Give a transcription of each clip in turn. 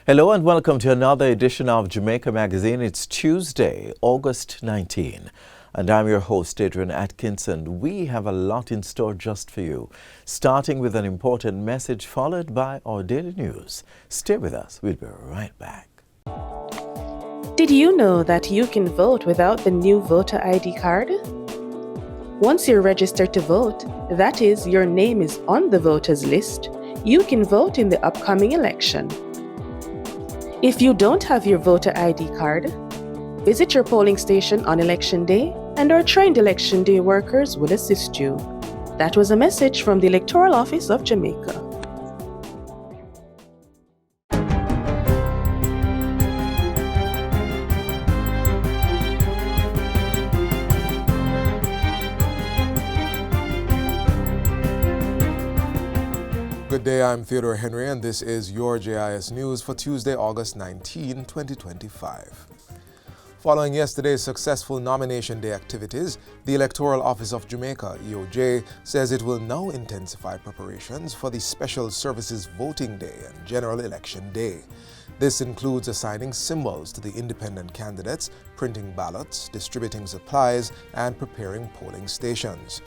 Hello and welcome to another edition of Jamaica Magazine. It's Tuesday, August 19, and I'm your host, Adrian Atkinson. We have a lot in store just for you, starting with an important message followed by our daily news. Stay with us. We'll be right back. Did you know that you can vote without the new voter ID card? Once you're registered to vote, that is, your name is on the voters list, you can vote in the upcoming election. If you don't have your voter ID card, visit your polling station on Election Day and our trained Election Day workers will assist you. That was a message from the Electoral Office of Jamaica. Good day, I'm Theodore Henry and this is your JIS News for Tuesday, August 19, 2025. Following yesterday's successful nomination day activities, the Electoral Office of Jamaica, EOJ, says it will now intensify preparations for the Special Services Voting Day and General Election Day. This includes assigning symbols to the independent candidates, printing ballots, distributing supplies, and preparing polling stations.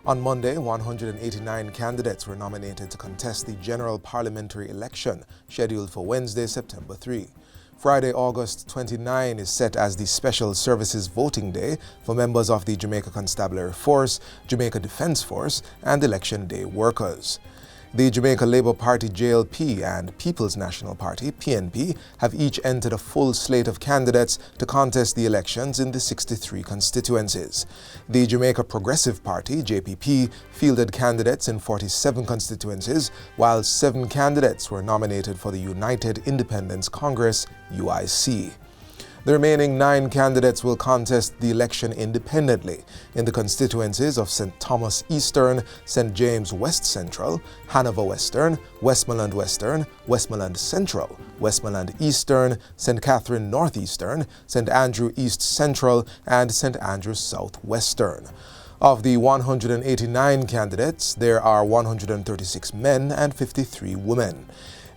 On Monday, 189 candidates were nominated to contest the general parliamentary election scheduled for Wednesday, September 3. Friday, August 29 is set as the Special Services Voting Day for members of the Jamaica Constabulary Force, Jamaica Defence Force, and Election Day workers. The Jamaica Labour Party JLP and People's National Party PNP have each entered a full slate of candidates to contest the elections in the 63 constituencies. The Jamaica Progressive Party JPP fielded candidates in 47 constituencies, while 7 candidates were nominated for the United Independence Congress UIC. The remaining 9 candidates will contest the election independently in the constituencies of St. Thomas Eastern, St. James West Central, Hanover Western, Westmoreland Western, Westmoreland Central, Westmoreland Eastern, St. Catherine Northeastern, St. Andrew East Central, and St. Andrew South Western. Of the 189 candidates, there are 136 men and 53 women.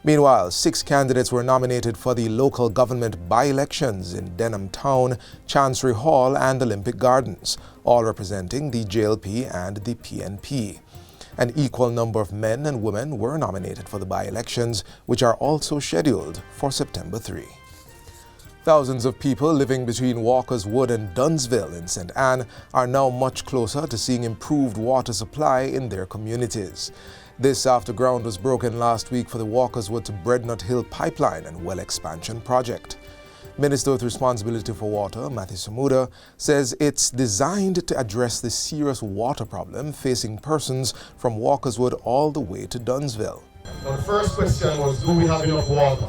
Meanwhile, 6 candidates were nominated for the local government by-elections in Denham Town, Chancery Hall, and Olympic Gardens, all representing the JLP and the PNP. An equal number of men and women were nominated for the by-elections, which are also scheduled for September 3. Thousands of people living between Walker's Wood and Dunsville in St. Anne are now much closer to seeing improved water supply in their communities. This after ground was broken last week for the Walker's Wood to Breadnut Hill pipeline and well expansion project. Minister with responsibility for water, Matthew Samuda, says it's designed to address the serious water problem facing persons from Walker's Wood all the way to Dunsville. Now the first question was, do we have enough water?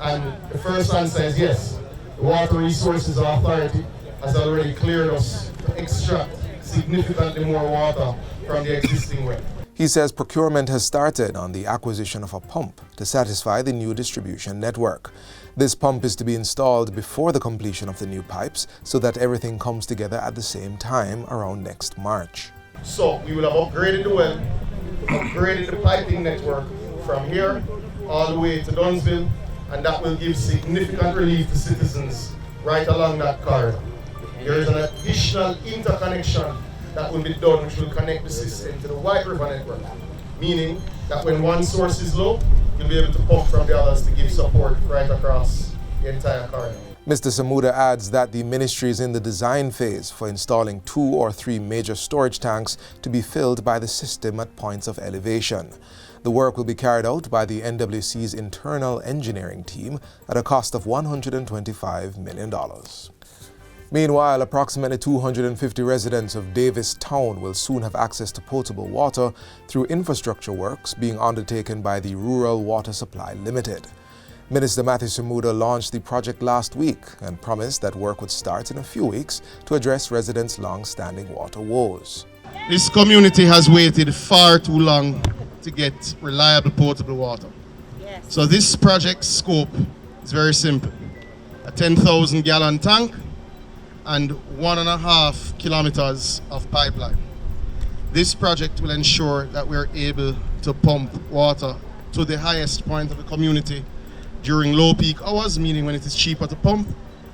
And the first answer is yes. The Water Resources Authority has already cleared us to extract significantly more water from the existing well. He says procurement has started on the acquisition of a pump to satisfy the new distribution network. This pump is to be installed before the completion of the new pipes so that everything comes together at the same time around next March. So we will have upgraded the well, upgraded the piping network from here all the way to Dunsville, and that will give significant relief to citizens right along that corridor. There is an additional interconnection that will be done, which will connect the system to the White River network, meaning that when one source is low, you'll be able to pump from the others to give support right across the entire corridor. Mr. Samuda adds that the ministry is in the design phase for installing 2 or 3 major storage tanks to be filled by the system at points of elevation. The work will be carried out by the NWC's internal engineering team at a cost of $125 million. Meanwhile, approximately 250 residents of Davis Town will soon have access to potable water through infrastructure works being undertaken by the Rural Water Supply Limited. Minister Matthew Samuda launched the project last week and promised that work would start in a few weeks to address residents' long-standing water woes. This community has waited far too long to get reliable potable water. Yes. So this project's scope is very simple. A 10,000 gallon tank and 1.5 kilometers of pipeline. This project will ensure that we are able to pump water to the highest point of the community during low peak hours, meaning when it is cheaper to pump,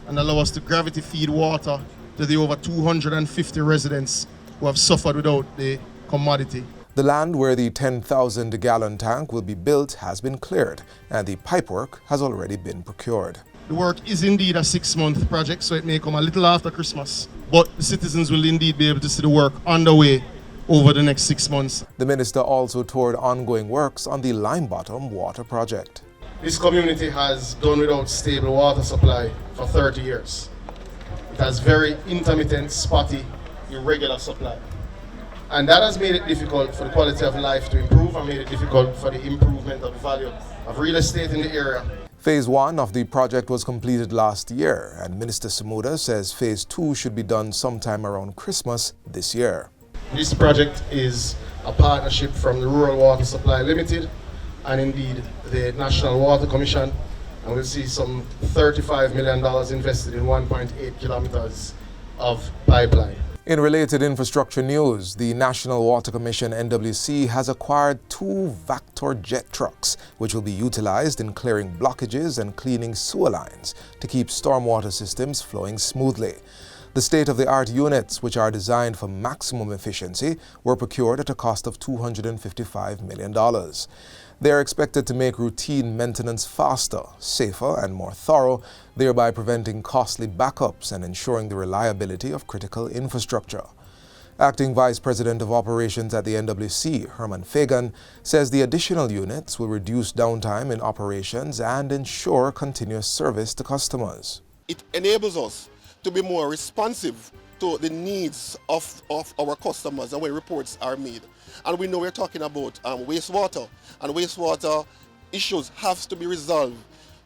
and allow us to gravity feed water to the over 250 residents who have suffered without the commodity. The land where the 10,000-gallon tank will be built has been cleared, and the pipework has already been procured. The work is indeed a 6-month project, so it may come a little after Christmas, but the citizens will indeed be able to see the work underway over the next 6 months. The minister also toured ongoing works on the Lime Bottom water project. This community has done without stable water supply for 30 years. It has very intermittent, spotty, irregular supply. And that has made it difficult for the quality of life to improve and made it difficult for the improvement of the value of real estate in the area. Phase 1 of the project was completed last year, and Minister Samuda says Phase 2 should be done sometime around Christmas this year. This project is a partnership from the Rural Water Supply Limited and indeed the National Water Commission, and we'll see some $35 million invested in 1.8 kilometers of pipeline. In related infrastructure news, the National Water Commission NWC has acquired 2 Vector jet trucks, which will be utilized in clearing blockages and cleaning sewer lines to keep stormwater systems flowing smoothly. The state-of-the-art units, which are designed for maximum efficiency, were procured at a cost of $255 million. They are expected to make routine maintenance faster, safer, and more thorough, thereby preventing costly backups and ensuring the reliability of critical infrastructure. Acting Vice President of Operations at the NWC, Herman Fagan, says the additional units will reduce downtime in operations and ensure continuous service to customers. It enables us to be more responsive to the needs of our customers and when reports are made. And we know we're talking about wastewater, and wastewater issues have to be resolved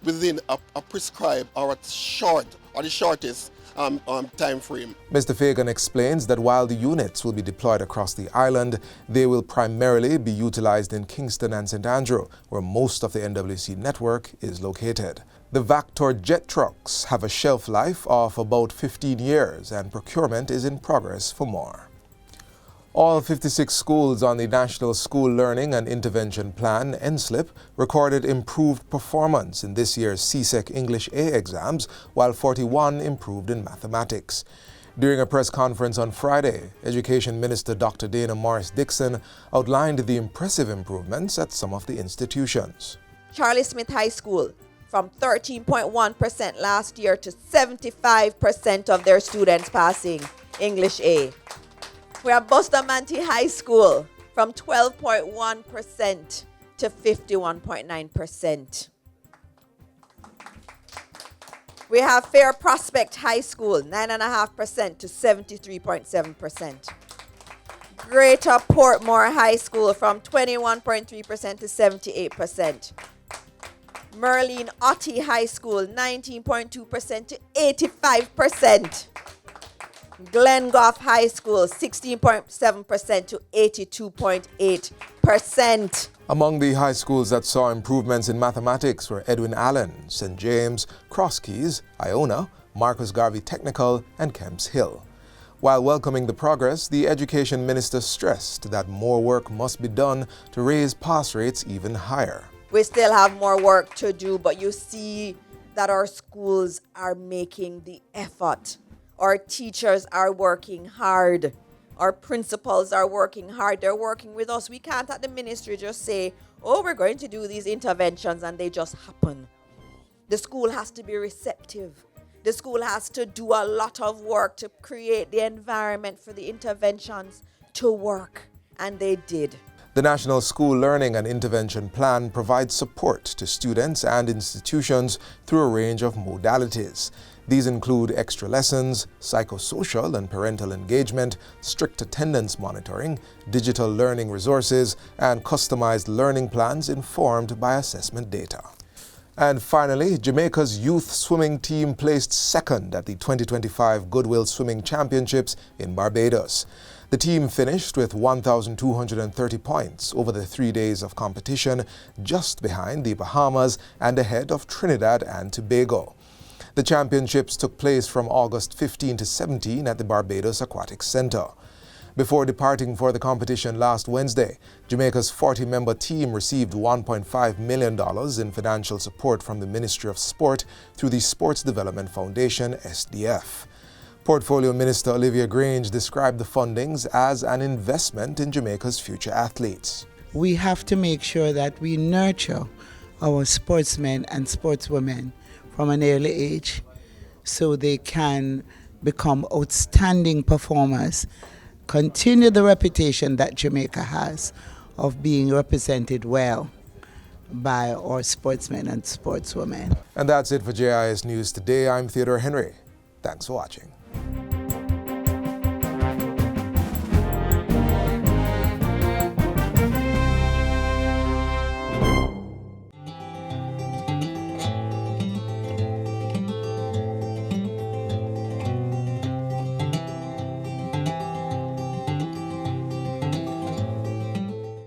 within a prescribed or the shortest time frame. Mr. Fagan explains that while the units will be deployed across the island, they will primarily be utilized in Kingston and St. Andrew, where most of the NWC network is located. The Vector jet trucks have a shelf life of about 15 years, and procurement is in progress for more. All 56 schools on the National School Learning and Intervention Plan, NSLIP, recorded improved performance in this year's CSEC English A exams, while 41 improved in mathematics. During a press conference on Friday, Education Minister Dr. Dana Morris-Dixon outlined the impressive improvements at some of the institutions. Charlie Smith High School, from 13.1% last year to 75% of their students passing English A. We have Bustamante High School, from 12.1% to 51.9%. We have Fair Prospect High School, 9.5% to 73.7%. Greater Portmore High School, from 21.3% to 78%. Merlin Otti High School, 19.2% to 85%. Glengoff High School, 16.7% to 82.8%. Among the high schools that saw improvements in mathematics were Edwin Allen, St. James, Cross Keys, Iona, Marcus Garvey Technical, and Kemps Hill. While welcoming the progress, the Education Minister stressed that more work must be done to raise pass rates even higher. We still have more work to do, but you see that our schools are making the effort. Our teachers are working hard. Our principals are working hard. They're working with us. We can't at the ministry just say, oh, we're going to do these interventions and they just happen. The school has to be receptive. The school has to do a lot of work to create the environment for the interventions to work. And they did. The National School Learning and Intervention Plan provides support to students and institutions through a range of modalities. These include extra lessons, psychosocial and parental engagement, strict attendance monitoring, digital learning resources, and customized learning plans informed by assessment data. And finally, Jamaica's youth swimming team placed second at the 2025 Goodwill Swimming Championships in Barbados. The team finished with 1,230 points over the 3 days of competition, just behind the Bahamas and ahead of Trinidad and Tobago. The championships took place from August 15 to 17 at the Barbados Aquatic Center. Before departing for the competition last Wednesday, Jamaica's 40-member team received $1.5 million in financial support from the Ministry of Sport through the Sports Development Foundation, SDF. Portfolio Minister Olivia Grange described the fundings as an investment in Jamaica's future athletes. We have to make sure that we nurture our sportsmen and sportswomen from an early age so they can become outstanding performers, continue the reputation that Jamaica has of being represented well by our sportsmen and sportswomen. And that's it for JIS News Today. I'm Theodore Henry. Thanks for watching.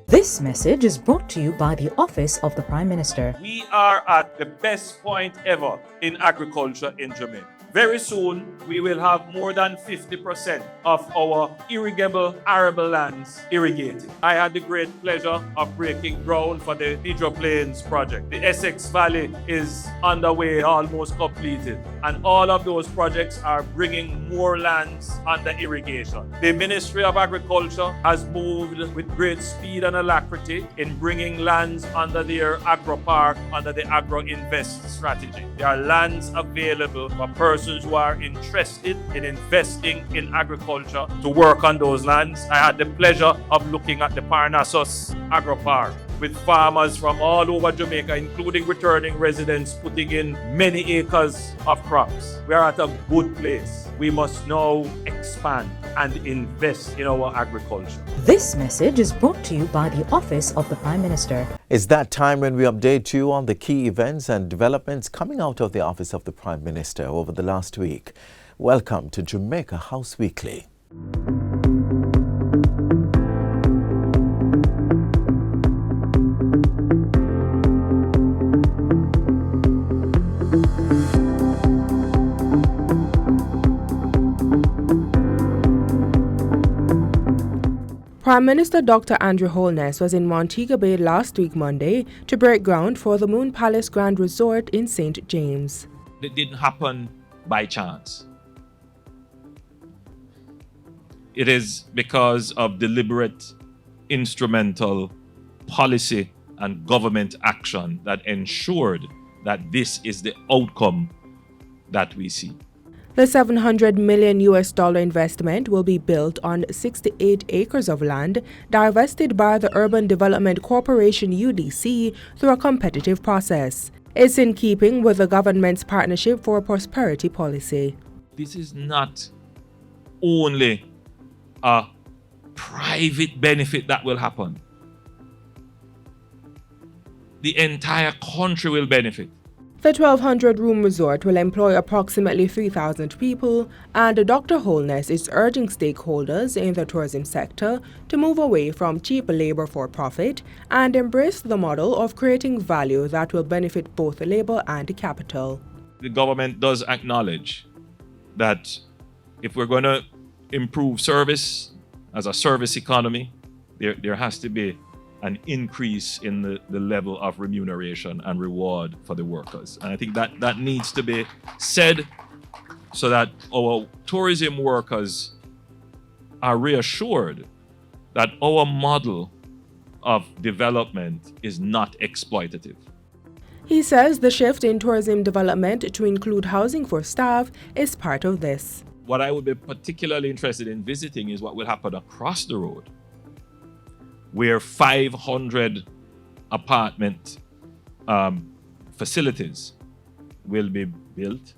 This message is brought to you by the Office of the Prime Minister. We are at the best point ever in agriculture in Jamaica. Very soon, we will have more than 50% of our irrigable arable lands irrigated. I had the great pleasure of breaking ground for the Hydro Plains project. The Essex Valley is underway, almost completed. And all of those projects are bringing more lands under irrigation. The Ministry of Agriculture has moved with great speed and alacrity in bringing lands under their agro park, under the agro invest strategy. There are lands available for persons who are interested in investing in agriculture to work on those lands. I had the pleasure of looking at the Parnassus Agro Park with farmers from all over Jamaica, including returning residents, putting in many acres of crops. We are at a good place. We must now expand and invest in our agriculture. This message is brought to you by the Office of the Prime Minister. It's that time when we update you on the key events and developments coming out of the Office of the Prime Minister over the last week. Welcome to Jamaica House Weekly. Prime Minister Dr. Andrew Holness was in Montego Bay last week Monday to break ground for the Moon Palace Grand Resort in St. James. It didn't happen by chance. It is because of deliberate, instrumental policy and government action that ensured that this is the outcome that we see. The $700 million investment will be built on 68 acres of land divested by the Urban Development Corporation UDC through a competitive process. It's in keeping with the government's Partnership for Prosperity policy. This is not only a private benefit that will happen. The entire country will benefit. The 1,200-room resort will employ approximately 3,000 people, and Dr. Holness is urging stakeholders in the tourism sector to move away from cheap labor for profit and embrace the model of creating value that will benefit both labor and capital. The government does acknowledge that if we're going to improve service as a service economy, there has to be an increase in the level of remuneration and reward for the workers. And I think that needs to be said so that our tourism workers are reassured that our model of development is not exploitative. He says the shift in tourism development to include housing for staff is part of this. What I would be particularly interested in visiting is what will happen across the road, where 500 apartment facilities will be built.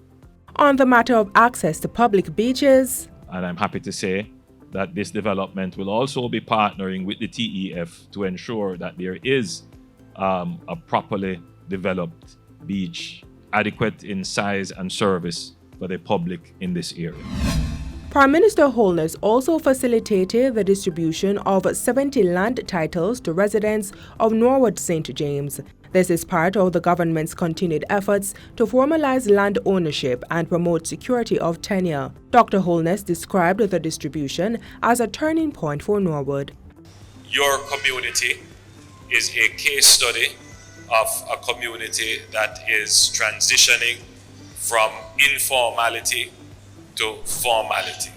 On the matter of access to public beaches, and I'm happy to say that this development will also be partnering with the TEF to ensure that there is a properly developed beach, adequate in size and service for the public in this area. Prime Minister Holness also facilitated the distribution of 70 land titles to residents of Norwood St. James. This is part of the government's continued efforts to formalize land ownership and promote security of tenure. Dr. Holness described the distribution as a turning point for Norwood. Your community is a case study of a community that is transitioning from informality to formality.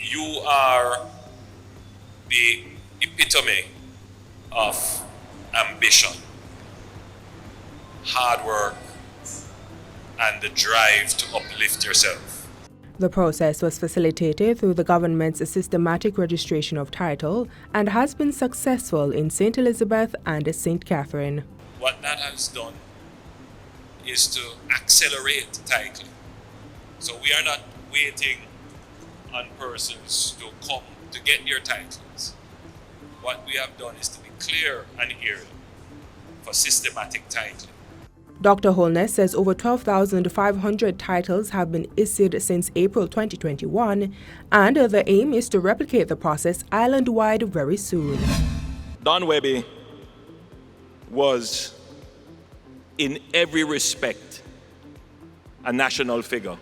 You are the epitome of ambition, hard work, and the drive to uplift yourself. The process was facilitated through the government's systematic registration of title and has been successful in St. Elizabeth and St. Catherine. What that has done is to accelerate titling. So we are not waiting on persons to come to get their titles. What we have done is to declare an area for systematic titling. Dr. Holness says over 12,500 titles have been issued since April 2021, and the aim is to replicate the process island-wide very soon. Don Webby was, in every respect, a national figure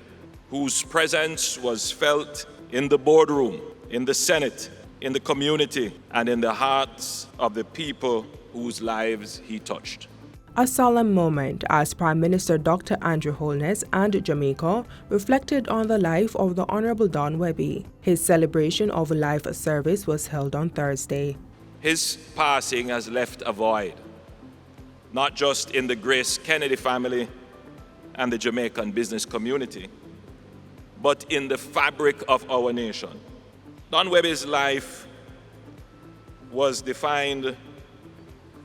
whose presence was felt in the boardroom, in the Senate, in the community, and in the hearts of the people whose lives he touched. A solemn moment as Prime Minister Dr. Andrew Holness and Jamaica reflected on the life of the Honorable Don Webby. His celebration of life service was held on Thursday. His passing has left a void, not just in the Grace Kennedy family and the Jamaican business community, but in the fabric of our nation. Don Webby's life was defined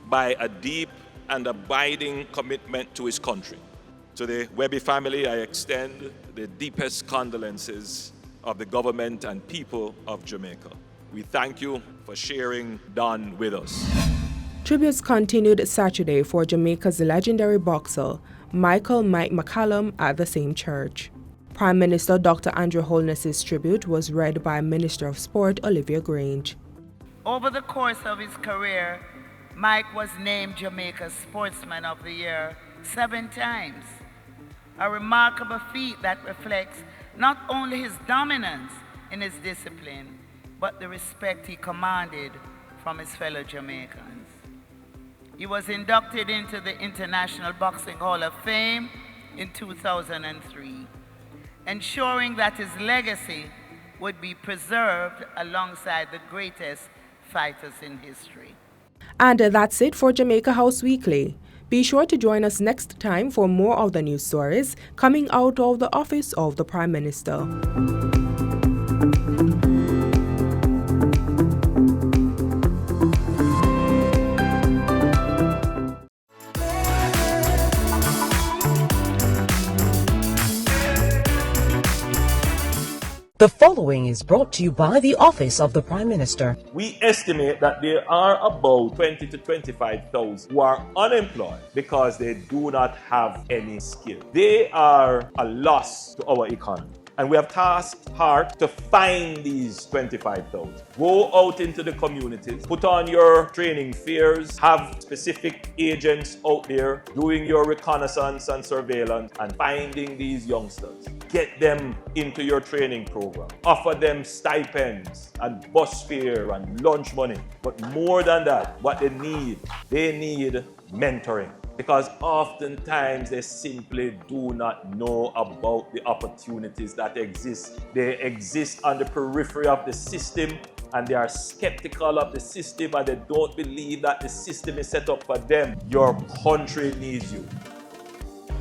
by a deep and abiding commitment to his country. To the Webby family, I extend the deepest condolences of the government and people of Jamaica. We thank you for sharing Don with us. Tributes continued Saturday for Jamaica's legendary boxer, Michael Mike McCallum, at the same church. Prime Minister Dr. Andrew Holness's tribute was read by Minister of Sport Olivia Grange. Over the course of his career, Mike was named Jamaica's Sportsman of the Year 7 times. A remarkable feat that reflects not only his dominance in his discipline, but the respect he commanded from his fellow Jamaicans. He was inducted into the International Boxing Hall of Fame in 2003, ensuring that his legacy would be preserved alongside the greatest fighters in history. And that's it for Jamaica House Weekly. Be sure to join us next time for more of the news stories coming out of the office of the Prime Minister. The following is brought to you by the Office of the Prime Minister. We estimate that there are about 20 to 25,000 who are unemployed because they do not have any skill. They are a loss to our economy. And we have tasked hard to find these 25,000. Go out into the communities, put on your training fairs, have specific agents out there doing your reconnaissance and surveillance and finding these youngsters. Get them into your training program. Offer them stipends and bus fare and lunch money. But more than that, what they need mentoring. Because oftentimes they simply do not know about the opportunities that exist. They exist on the periphery of the system and they are skeptical of the system and they don't believe that the system is set up for them. Your country needs you.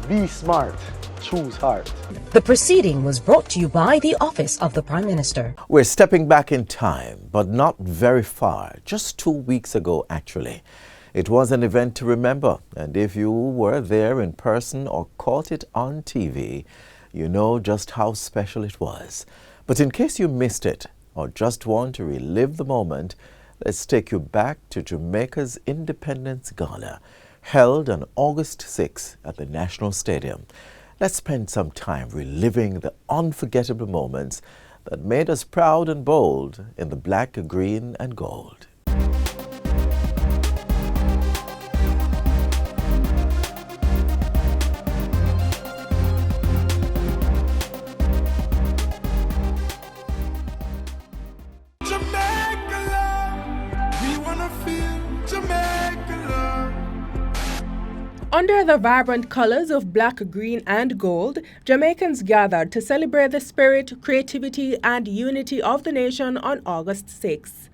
Be smart. Choose hard. The proceeding was brought to you by the Office of the Prime Minister. We're stepping back in time, but not very far. Just 2 weeks ago, actually. It was an event to remember, and if you were there in person or caught it on TV, you know just how special it was. But in case you missed it or just want to relive the moment, let's take you back to Jamaica's Independence Gala, held on August 6 at the National Stadium. Let's spend some time reliving the unforgettable moments that made us proud and bold in the black, green, and gold. Jamaica love, we wanna feel Jamaica love. Under the vibrant colors of black, green, and gold, Jamaicans gathered to celebrate the spirit, creativity, and unity of the nation on August 6.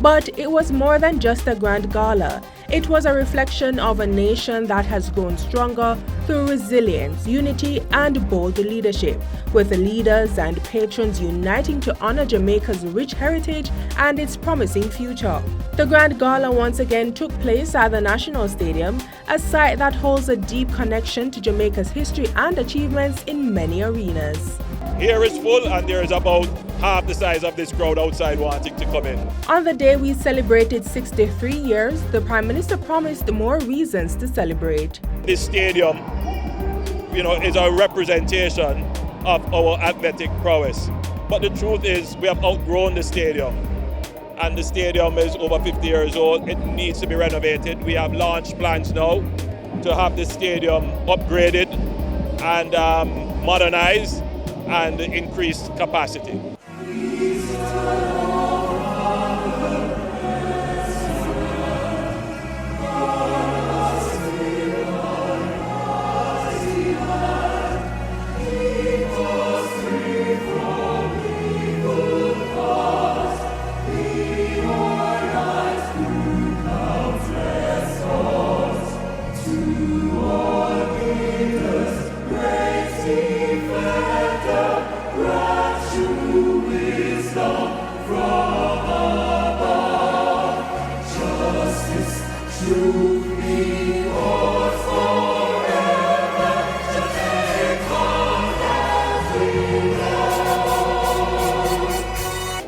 But it was more than just a grand gala. It was a reflection of a nation that has grown stronger through resilience, unity, and bold leadership, with the leaders and patrons uniting to honor Jamaica's rich heritage and its promising future. The Grand Gala once again took place at the National Stadium, a site that holds a deep connection to Jamaica's history and achievements in many arenas. Here is full and there is about half the size of this crowd outside wanting to come in. On the day we celebrated 63 years, the Prime Minister promised more reasons to celebrate. This stadium, is a representation of our athletic prowess. But the truth is we have outgrown the stadium. And the stadium is over 50 years old. It needs to be renovated. We have launched plans now to have the stadium upgraded and modernized and increased capacity.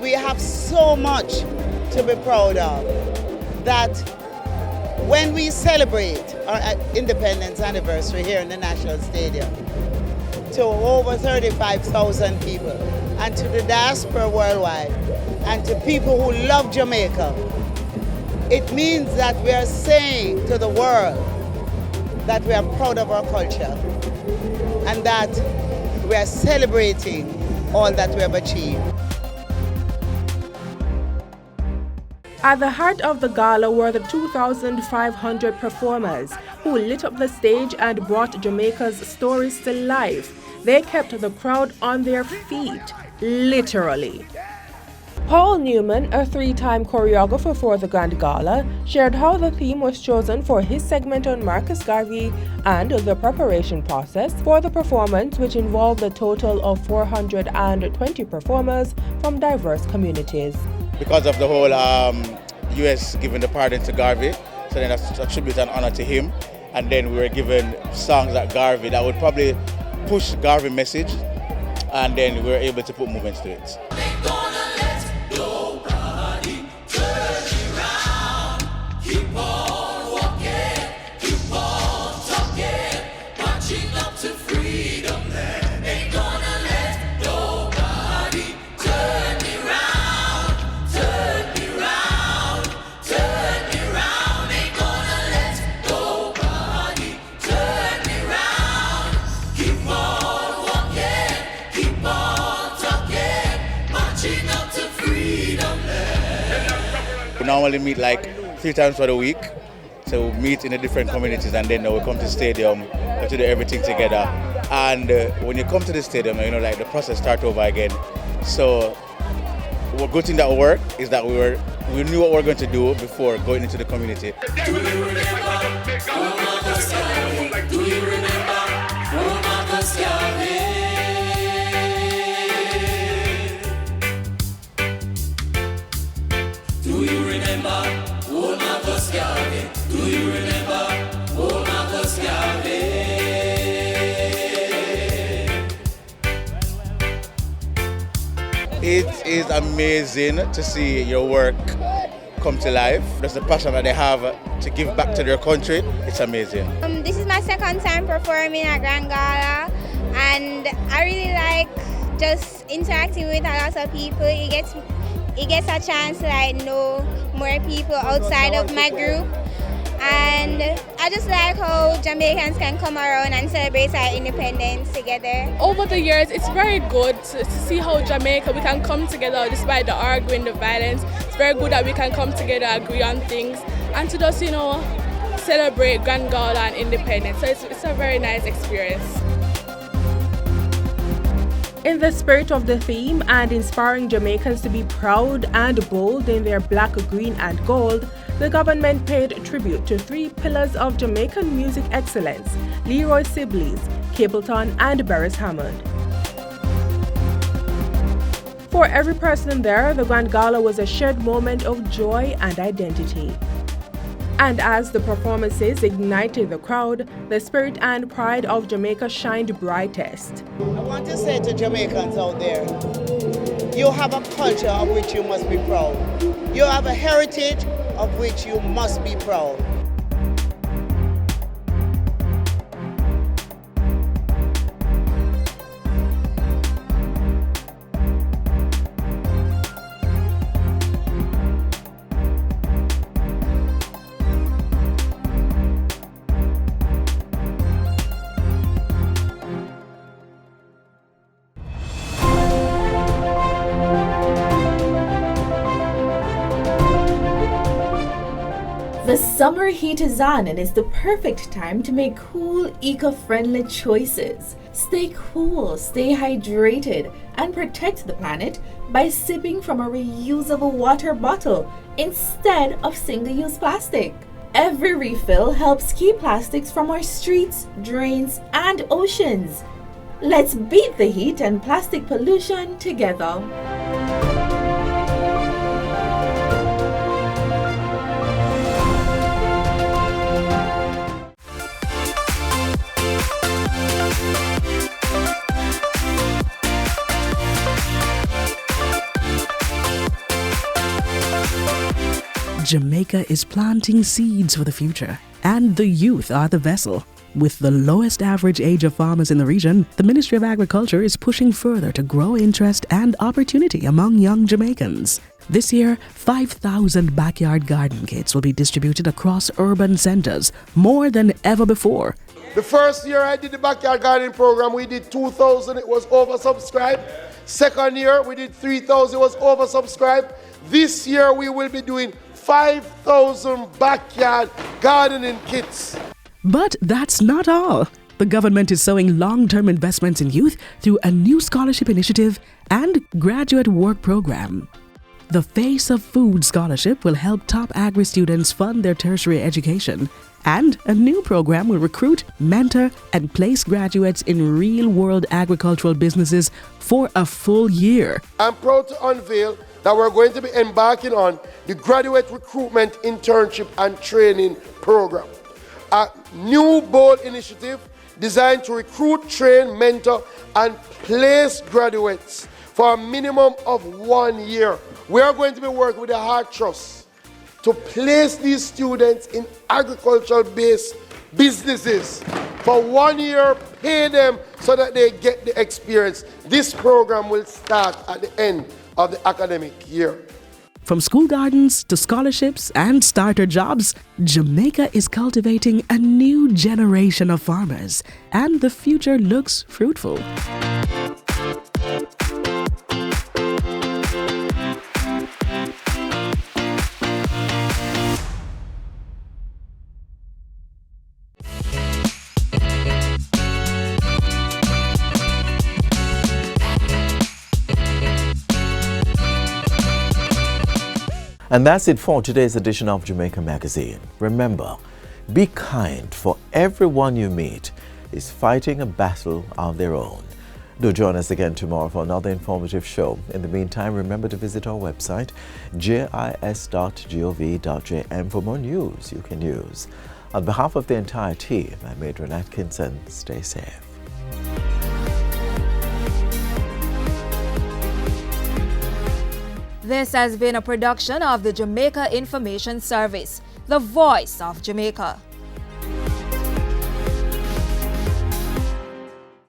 We have so much to be proud of that when we celebrate our independence anniversary here in the National Stadium to over 35,000 people and to the diaspora worldwide and to people who love Jamaica, it means that we are saying to the world that we are proud of our culture and that we are celebrating all that we have achieved. At the heart of the gala were the 2,500 performers who lit up the stage and brought Jamaica's stories to life. They kept the crowd on their feet, literally. Paul Newman, a three-time choreographer for the Grand Gala, shared how the theme was chosen for his segment on Marcus Garvey and the preparation process for the performance, which involved a total of 420 performers from diverse communities. Because of the whole U.S. giving the pardon to Garvey, so then that's a tribute and honor to him. And then we were given songs at Garvey that would probably push Garvey's message, and then we were able to put movements to it. We normally meet like 3 times for the week, so we meet in the different communities and then we come to the stadium to do everything together. And when you come to the stadium, like the process starts over again. So one good thing that worked is that we knew what we were going to do before going into the community. Do you remember? Do you remember? Do you remember old Marcus Garvey? Do you remember old Marcus Garvey? It is amazing to see your work come to life. Just the passion that they have to give back to their country, it's amazing. This is my second time performing at Grand Gala, and I really like just interacting with a lot of people. It gets a chance to know more people outside of my group. And I just like how Jamaicans can come around and celebrate our independence together. Over the years, it's very good to see how Jamaica, we can come together despite the arguing, the violence. It's very good that we can come together, agree on things, and to just, celebrate Grand Gala and independence. So it's a very nice experience. In the spirit of the theme and inspiring Jamaicans to be proud and bold in their black, green and gold, the government paid tribute to 3 pillars of Jamaican music excellence: Leroy Sibbles, Capleton and Beres Hammond. For every person there, the Grand Gala was a shared moment of joy and identity. And as the performances ignited the crowd, the spirit and pride of Jamaica shined brightest. I want to say to Jamaicans out there, you have a culture of which you must be proud. You have a heritage of which you must be proud. The summer heat is on and it's the perfect time to make cool, eco-friendly choices. Stay cool, stay hydrated, and protect the planet by sipping from a reusable water bottle instead of single-use plastic. Every refill helps keep plastics from our streets, drains, and oceans. Let's beat the heat and plastic pollution together. Jamaica is planting seeds for the future, and the youth are the vessel. With the lowest average age of farmers in the region, the Ministry of Agriculture is pushing further to grow interest and opportunity among young Jamaicans. This year, 5,000 backyard garden kits will be distributed across urban centers, more than ever before. The first year I did the backyard gardening program, we did 2,000, it was oversubscribed. Second year, we did 3,000, it was oversubscribed. This year, we will be doing 5,000 backyard gardening kits. But that's not all. The government is sowing long-term investments in youth through a new scholarship initiative and graduate work program. The Face of Food Scholarship will help top agri students fund their tertiary education, and a new program will recruit, mentor, and place graduates in real-world agricultural businesses for a full year. I'm proud to unveil that we're going to be embarking on the Graduate Recruitment Internship and Training Program, a new bold initiative designed to recruit, train, mentor, and place graduates for a minimum of 1 year. We are going to be working with the Heart Trust to place these students in agricultural-based businesses for 1 year, pay them so that they get the experience. This program will start at the end of the academic year. From school gardens to scholarships and starter jobs, Jamaica is cultivating a new generation of farmers, and the future looks fruitful. And that's it for today's edition of Jamaica Magazine. Remember, be kind, for everyone you meet is fighting a battle of their own. Do join us again tomorrow for another informative show. In the meantime, remember to visit our website, jis.gov.jm, for more news you can use. On behalf of the entire team, I'm Adrian Atkinson. Stay safe. This has been a production of the Jamaica Information Service, the voice of Jamaica.